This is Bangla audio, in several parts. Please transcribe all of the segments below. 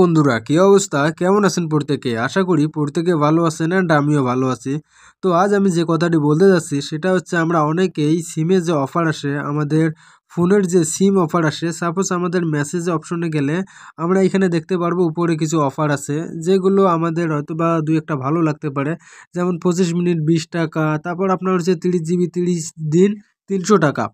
বন্ধুরা, কি অবস্থা? কেমন আছেন প্রত্যেকে? আশা করি প্রত্যেকে ভালো আছেন অ্যান্ড আমিও ভালো আছি। তো আজ আমি যে কথাটি বলতে যাচ্ছি সেটা হচ্ছে আমরা অনেকেই সিমে যে অফার আসে, আমাদের ফোনের যে সিম অফার আসে, সাপোজ আমাদের মেসেজ অপশনে গেলে আমরা এখানে দেখতে পারবো উপরে কিছু অফার আছে, যেগুলো আমাদের হয়তো বা দুই একটা ভালো লাগতে পারে। যেমন 25 মিনিট 20 টাকা, তারপর আপনার হচ্ছে 30 GB 30 দিন 300 টাকা।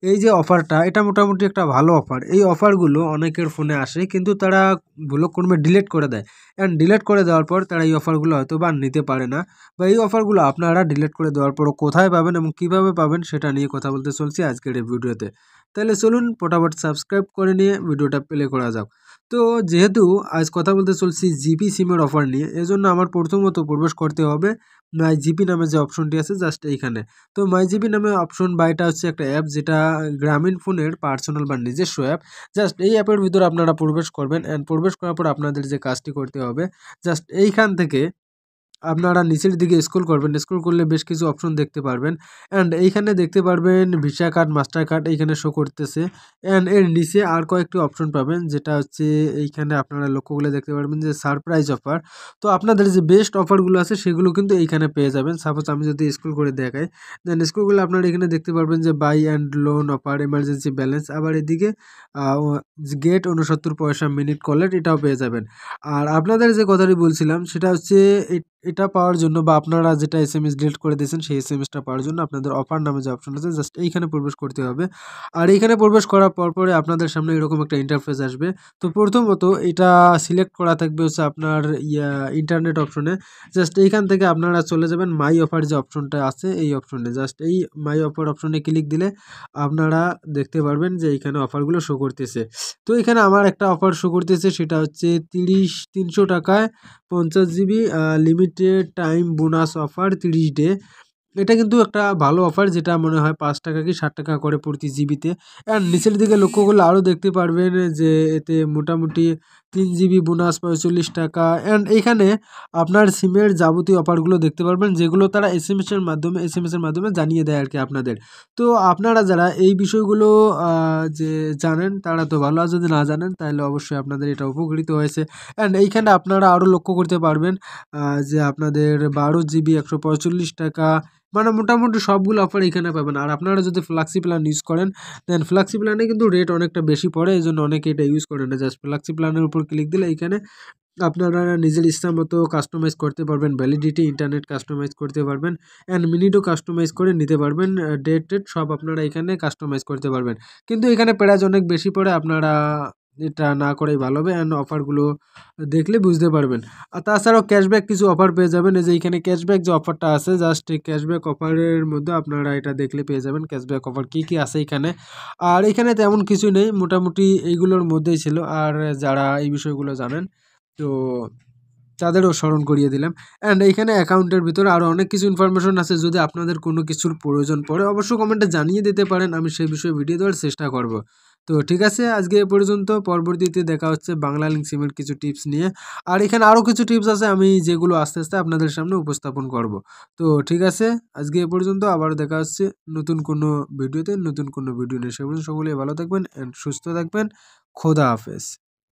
এই যে অফারটা, এটা মোটামুটি একটা ভালো অফার। এই অফারগুলো অনেকের ফোনে আসে কিন্তু তারা ভুলক্রমে ডিলিট করে দেয়। অ্যান্ড ডিলিট করে দেওয়ার পর তারা এই অফারগুলো হয়তো বা নিতে পারে না, বা এই অফারগুলো আপনারা ডিলিট করে দেওয়ার পরও কোথায় পাবেন এবং কিভাবে পাবেন সেটা নিয়ে কথা বলতে চলছি আজকের এই ভিডিওতে। তাহলে চলুন ফটাফট সাবস্ক্রাইব করে নিয়ে ভিডিওটা প্লে করা যাক। তো যেহেতু আজ কথা বলতে চলছি জিপি সিমের অফার নিয়ে, এজন্য আমার প্রথমত প্রবেশ করতে হবে মাই জিপি নামে যে অপশনটি আছে জাস্ট এইখানে। তো মাই জিপি নামে অপশন বা এটা হচ্ছে একটা অ্যাপ, যেটা গ্রামীণ ফোনের পার্সোনাল বা নিজস্ব অ্যাপ। জাস্ট এই অ্যাপের ভিতরে আপনারা প্রবেশ করবেন, অ্যান্ড প্রবেশ করার পর আপনাদের যে কাজটি করতে হবে, জাস্ট এইখান থেকে আপনারা নিচের দিকে স্ক্রল করবেন। স্ক্রল করলে বেশ কিছু অপশন দেখতে পারবেন, অ্যান্ড এইখানে দেখতে পারবেন ভিসা কার্ড, মাস্টার কার্ড এইখানে শো করতেছে। অ্যান্ড এর নিচে আর কয়েকটি অপশন পাবেন, যেটা হচ্ছে এইখানে আপনারা লক্ষ্য করলে দেখতে পারবেন যে সারপ্রাইজ অফার। তো আপনাদের যে বেস্ট অফারগুলো আছে সেগুলো কিন্তু এইখানে পেয়ে যাবেন। সাপোজ আমি যদি স্ক্রল করে দেখাই, দেন স্ক্রল করলে আপনারা এখানে দেখতে পারবেন যে buy and loan offer, emergency balance, আবার এদিকে গেট 69 পয়সা মিনিট কলের, এটাও পেয়ে যাবেন। আর আপনাদের যে কথাটি বলছিলাম সেটা হচ্ছে এটা পাওয়ার জন্য, বা আপনারা যেটা এসএমএস ডিলিট করে দিয়েছেন সেই এসএমএসটা পাওয়ার জন্য আপনাদের অফার নামে যে অপশন আছে জাস্ট এইখানে প্রবেশ করতে হবে। আর এইখানে প্রবেশ করার পরে আপনাদের সামনে এরকম একটা ইন্টারফেস আসবে। তো প্রথমত এটা সিলেক্ট করা থাকবে হচ্ছে আপনার ইন্টারনেট অপশনে। জাস্ট এইখান থেকে আপনারা চলে যাবেন মাই অফার যে অপশনটা আছে এই অপশনে। জাস্ট এই মাই অফার অপশনে ক্লিক দিলে আপনারা দেখতে পারবেন যে এইখানে অফারগুলো শো করতেছে। তো এখানে আমার একটা অফার শো করতেছে, সেটা হচ্ছে 300 টাকায় 50 GB limited time bonus offer 30 day. এটা কিন্তু একটা ভালো অফার, যেটা মনে হয় 5 টাকা কি 60 টাকা করে প্রতি জিবিতে। অ্যান্ড নিচের দিকে লক্ষ্য করলে আরও দেখতে পারবেন যে এতে মোটামুটি 3 GB বোনাস 45 টাকা। অ্যান্ড এইখানে আপনার সিমের যাবতীয় অফারগুলো দেখতে পারবেন, যেগুলো তারা এস এম এসের মাধ্যমে জানিয়ে দেয় আর কি আপনাদের। তো আপনারা যারা এই বিষয়গুলো যে জানেন তারা তো ভালো, আর যদি না জানেন তাহলে অবশ্যই আপনাদের এটা উপকৃত হয়েছে। অ্যান্ড এইখানে আপনারা আরও লক্ষ্য করতে পারবেন যে আপনাদের 12 GB 145 টাকা, মানে মোটামুটি সবগুলো অফার এখানে পাবেন। আর আপনারা যদি ফ্লাক্সি প্ল্যান ইউজ করেন, দেন ফ্লাক্সি প্ল্যানে কিন্তু রেট অনেকটা বেশি পড়ে, এই জন্য অনেকে এটা ইউজ করেন না। জাস্ট ফ্লাক্সি প্ল্যানের উপর ক্লিক দিলে এইখানে আপনারা নিজের ইচ্ছা মতো কাস্টমাইজ করতে পারবেন, ভ্যালিডিটি, ইন্টারনেট কাস্টমাইজ করতে পারবেন, অ্যান্ড মিনিটও কাস্টমাইজ করে নিতে পারবেন। ডেট সব আপনারা এখানে কাস্টমাইজ করতে পারবেন। কিন্তু এখানে প্রাইস অনেক বেশি পড়ে, আপনারা এটা না করেই ভালো হবে। অ্যান্ড অফারগুলো দেখলে বুঝতে পারবেন। আর তাছাড়াও ক্যাশব্যাক কিছু অফার পেয়ে যাবেন। এই যে এখানে ক্যাশব্যাক যে অফারটা আছে, জাস্ট এই ক্যাশব্যাক অফারের মধ্যে আপনারা এটা দেখলে পেয়ে যাবেন ক্যাশব্যাক অফার কী কী আছে এখানে। আর এখানে তেমন কিছু নেই, মোটামুটি এইগুলোর মধ্যেই ছিল। আর যারা এই বিষয়গুলো জানেন তো তাদেরও স্মরণ করিয়ে দিলাম। অ্যান্ড এইখানে অ্যাকাউন্টের ভিতরে আরও অনেক কিছু ইনফরমেশন আছে, যদি আপনাদের কোনো কিছুর প্রয়োজন পড়ে অবশ্যই কমেন্টে জানিয়ে দিতে পারেন, আমি সেই বিষয়ে ভিডিও দেওয়ার চেষ্টা করব। তো ঠিক আছে, আজকে এ পর্যন্ত। পরবর্তীতে দেখা হচ্ছে বাংলা লিঙ্ক সিমের কিছু টিপস নিয়ে। আর এখানে আরও কিছু টিপস আছে, আমি যেগুলো আস্তে আস্তে আপনাদের সামনে উপস্থাপন করব। তো ঠিক আছে, আজকে এ পর্যন্ত। আবার দেখা হচ্ছে নতুন কোনো ভিডিওতে, নতুন কোনো ভিডিও নিয়ে। সে পর্যন্ত সকলেই ভালো থাকবেন অ্যান্ড সুস্থ থাকবেন। খোদা হাফেজ।